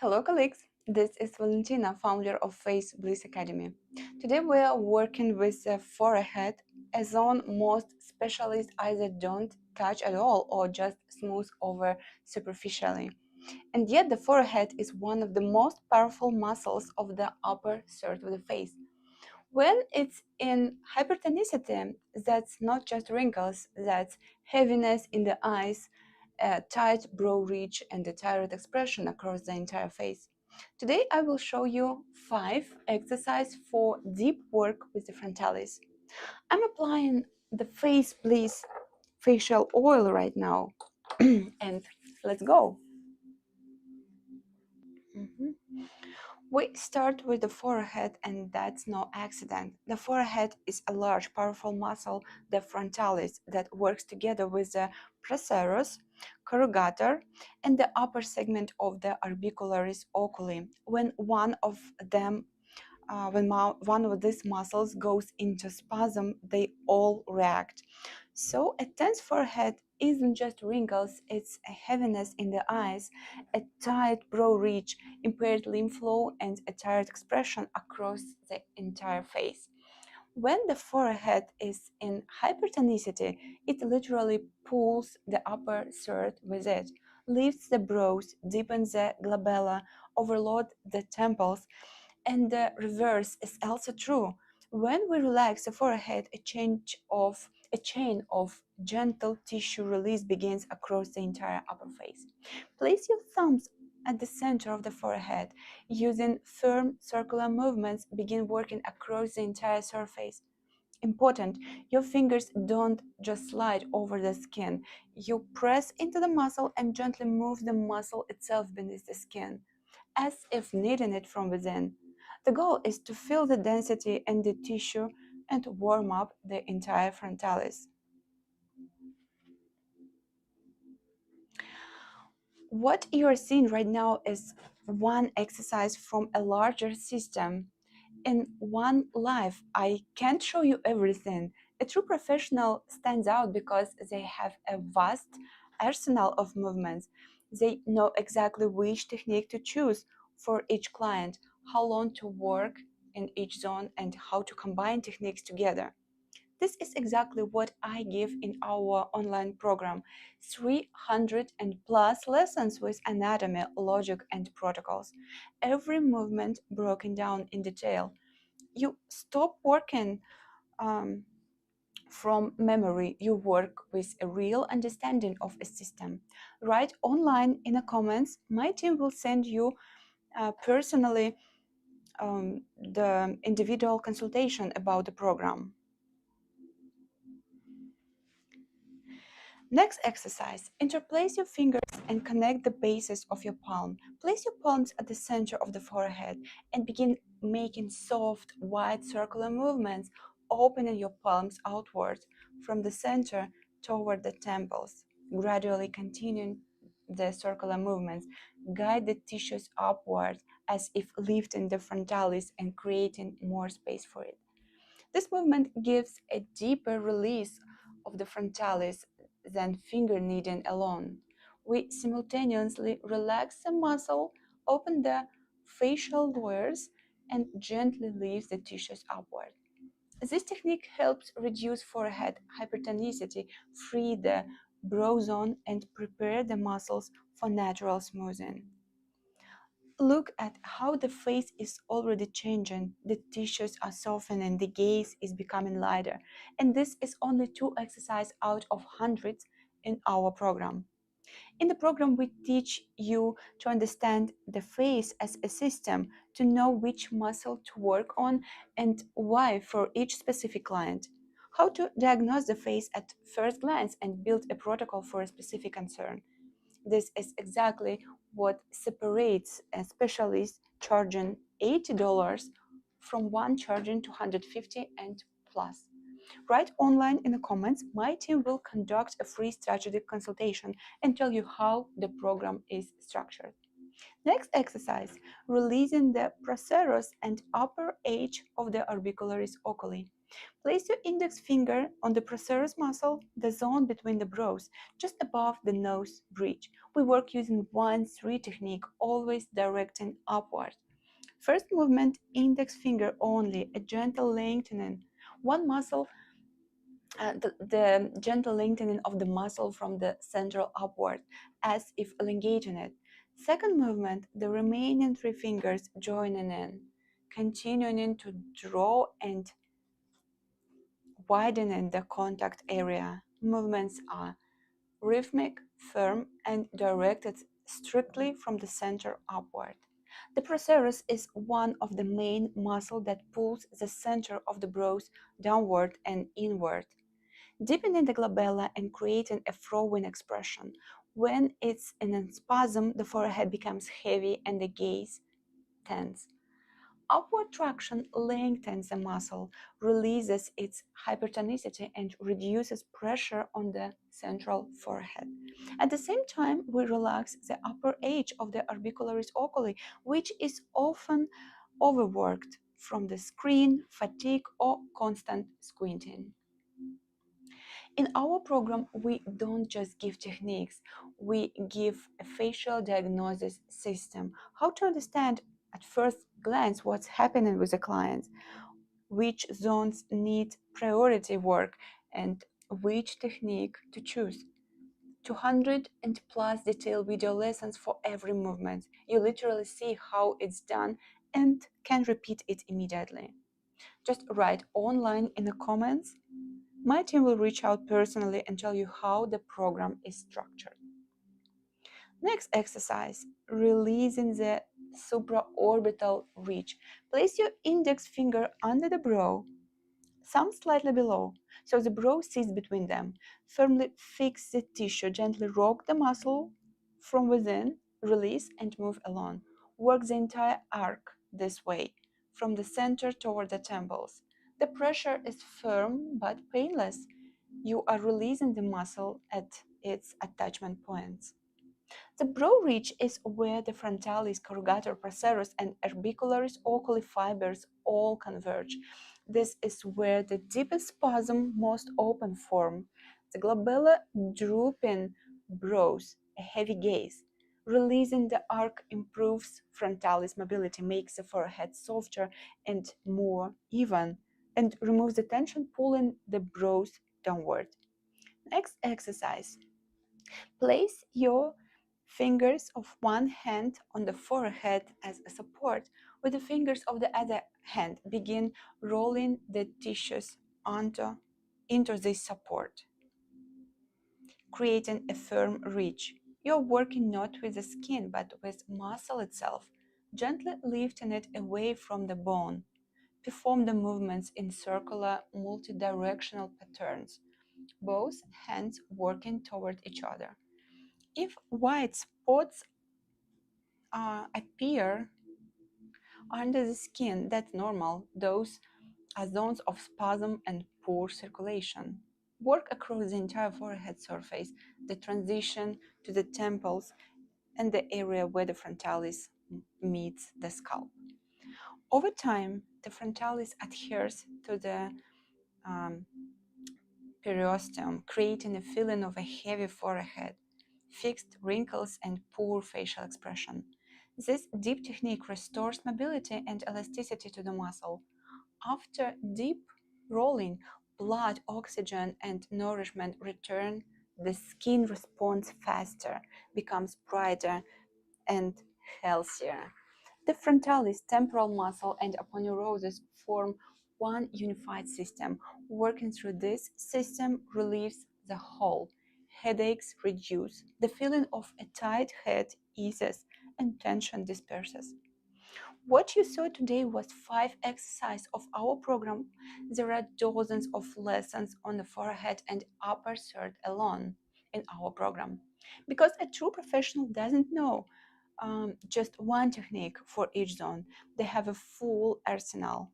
Hello colleagues, this is Valentina, founder of Face Bliss Academy. Today we are working with the forehead, a zone most specialists either don't touch at all or just smooth over superficially. And yet the forehead is one of the most powerful muscles of the upper third of the face. When it's in hypertonicity, that's not just wrinkles, that's heaviness in the eyes, a tight brow ridge, and a tired expression across the entire face. Today I will show you 5 exercises for deep work with the frontalis. I'm applying the Face Bliss facial oil right now, and let's go. Mhm. We start with the forehead, and that's no accident. The forehead is a large, powerful muscle, the frontalis, that works together with the procerus, corrugator, and the upper segment of the orbicularis oculi. When one of these muscles goes into spasm, they all react. So a tense forehead isn't just wrinkles, it's a heaviness in the eyes, a tight brow ridge, impaired lymph flow, and a tired expression across the entire face. When the forehead is in hypertonicity, it literally pulls the upper third with it, lifts the brows, deepens the glabella, overload the temples, and the reverse is also true. When we relax the forehead, a chain of gentle tissue release begins across the entire upper face. Place your thumbs at the center of the forehead. Using firm circular movements, begin working across the entire surface. Important, your fingers don't just slide over the skin. You press into the muscle and gently move the muscle itself beneath the skin, as if kneading it from within. The goal is to feel the density in the tissue and warm up the entire frontalis. What you are seeing right now is one exercise from a larger system. In one life, I can't show you everything. A true professional stands out because they have a vast arsenal of movements. They know exactly which technique to choose for each client, how long to work in each zone, and how to combine techniques together. This is exactly what I give in our online program, 300 and plus lessons with anatomy, logic, and protocols. Every movement broken down in detail. You stop working um, from memory, you work with a real understanding of a system. Write online in the comments. My team will send you personally the individual consultation about the program. Next exercise, interplace your fingers and connect the bases of your palm. Place your palms at the center of the forehead and begin making soft, wide circular movements, opening your palms outward from the center toward the temples. Gradually continuing the circular movements, guide the tissues upward as if lifting the frontalis and creating more space for it. This movement gives a deeper release of the frontalis than finger kneading alone. We simultaneously relax the muscle, open the facial layers, and gently lift the tissues upward. This technique helps reduce forehead hypertonicity, free the brow zone, and prepare the muscles for natural smoothing. Look at how the face is already changing. The tissues are softening, the gaze is becoming lighter. And this is only 2 exercises out of hundreds in our program. In the program, we teach you to understand the face as a system, to know which muscle to work on and why for each specific client, how to diagnose the face at first glance and build a protocol for a specific concern. This is exactly what separates a specialist charging $80 from one charging $250 and plus. Write online in the comments. My team will conduct a free strategic consultation and tell you how the program is structured. Next exercise, releasing the procerus and upper edge of the orbicularis oculi. Place your index finger on the procerus muscle, the zone between the brows, just above the nose bridge. We work using 1-3 technique, always directing upward. First movement, index finger only, a gentle lengthening. One muscle, the gentle lengthening of the muscle from the central upward, as if elongating it. Second movement, the remaining 3 fingers joining in, continuing to draw and widening the contact area. Movements are rhythmic, firm, and directed strictly from the center upward. The procerus is one of the main muscles that pulls the center of the brows downward and inward, deepening the glabella and creating a frowning expression. When it's in a spasm, the forehead becomes heavy and the gaze tense. Upward traction lengthens the muscle, releases its hypertonicity, and reduces pressure on the central forehead. At the same time, we relax the upper edge of the orbicularis oculi, which is often overworked from the screen, fatigue, or constant squinting. In our program, we don't just give techniques, we give a facial diagnosis system, how to understand at first glance what's happening with the clients, which zones need priority work, and which technique to choose. 200 and plus detailed video lessons for every movement. You literally see how it's done and can repeat it immediately. Just write online in the comments. My team will reach out personally and tell you how the program is structured. Next exercise, releasing the supraorbital ridge. Place your index finger under the brow, thumb slightly below, so the brow sits between them. Firmly fix the tissue, gently rock the muscle from within, release and move along. Work the entire arc this way, from the center toward the temples. The pressure is firm but painless. You are releasing the muscle at its attachment points. The brow ridge is where the frontalis, corrugator procerus, and orbicularis oculi fibers all converge. This is where the deepest spasm most open form. The glabella drooping brows, a heavy gaze. Releasing the arc improves frontalis mobility, makes the forehead softer and more even, and removes the tension pulling the brows downward. Next exercise. Place your fingers of one hand on the forehead as a support. With the fingers of the other hand, begin rolling the tissues into this support, creating a firm ridge. You're working not with the skin, but with muscle itself, gently lifting it away from the bone. Perform the movements in circular, multidirectional patterns, both hands working toward each other. If white spots appear under the skin, that's normal. Those are zones of spasm and poor circulation. Work across the entire forehead surface, the transition to the temples, and the area where the frontalis meets the scalp. Over time, the frontalis adheres to the periosteum, creating a feeling of a heavy forehead, fixed wrinkles, and poor facial expression. This deep technique restores mobility and elasticity to the muscle. After deep rolling, blood, oxygen, and nourishment return. The skin responds faster, becomes brighter, and healthier. The frontalis, temporal muscle, and aponeurosis form one unified system. Working through this system relieves the whole. Headaches reduce, the feeling of a tight head eases, and tension disperses. What you saw today was 5 exercises of our program. There are dozens of lessons on the forehead and upper third alone in our program. Because a true professional doesn't know just one technique for each zone. They have a full arsenal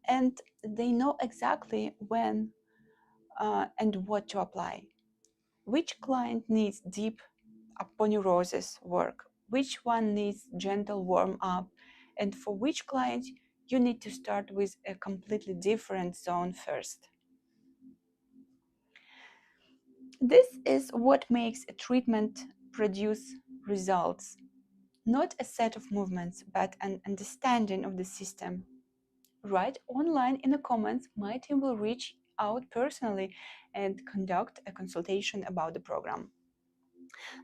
and they know exactly when and what to apply. Which client needs deep aponeurosis work? Which one needs gentle warm up? And for which client you need to start with a completely different zone first. This is what makes a treatment produce results, not a set of movements, but an understanding of the system. Write online in the comments. My team will reach out personally and conduct a consultation about the program.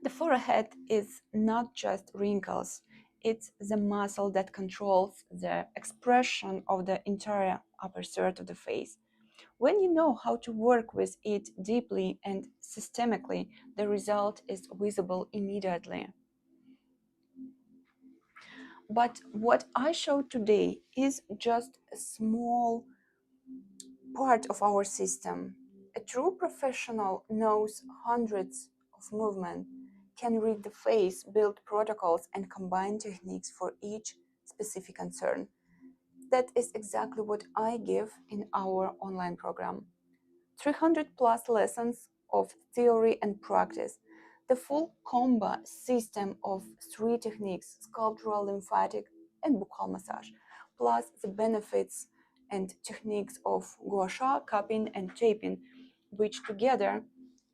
The forehead is not just wrinkles, it's the muscle that controls the expression of the entire upper third of the face. When you know how to work with it deeply and systemically, the result is visible immediately. But what I showed today is just a small part of our system. A true professional knows hundreds of movements, can read the face, build protocols, and combine techniques for each specific concern. That is exactly what I give in our online program. 300 plus lessons of theory and practice, the full combo system of three techniques: sculptural, lymphatic, and buccal massage, plus the benefits and techniques of gua sha, cupping, and taping, which together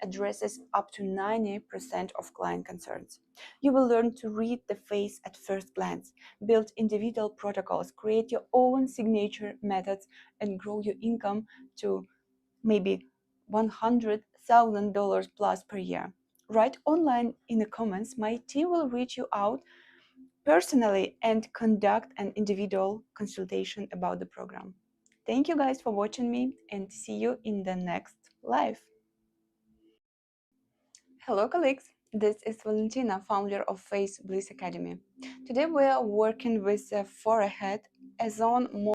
addresses up to 90% of client concerns. You will learn to read the face at first glance, build individual protocols, create your own signature methods, and grow your income to maybe $100,000 plus per year. Write online in the comments. My team will reach you out personally and conduct an individual consultation about the program. Thank you guys for watching me, and see you in the next live. Hello colleagues, this is Valentina, founder of Face Bliss Academy. Today we are working with the forehead as on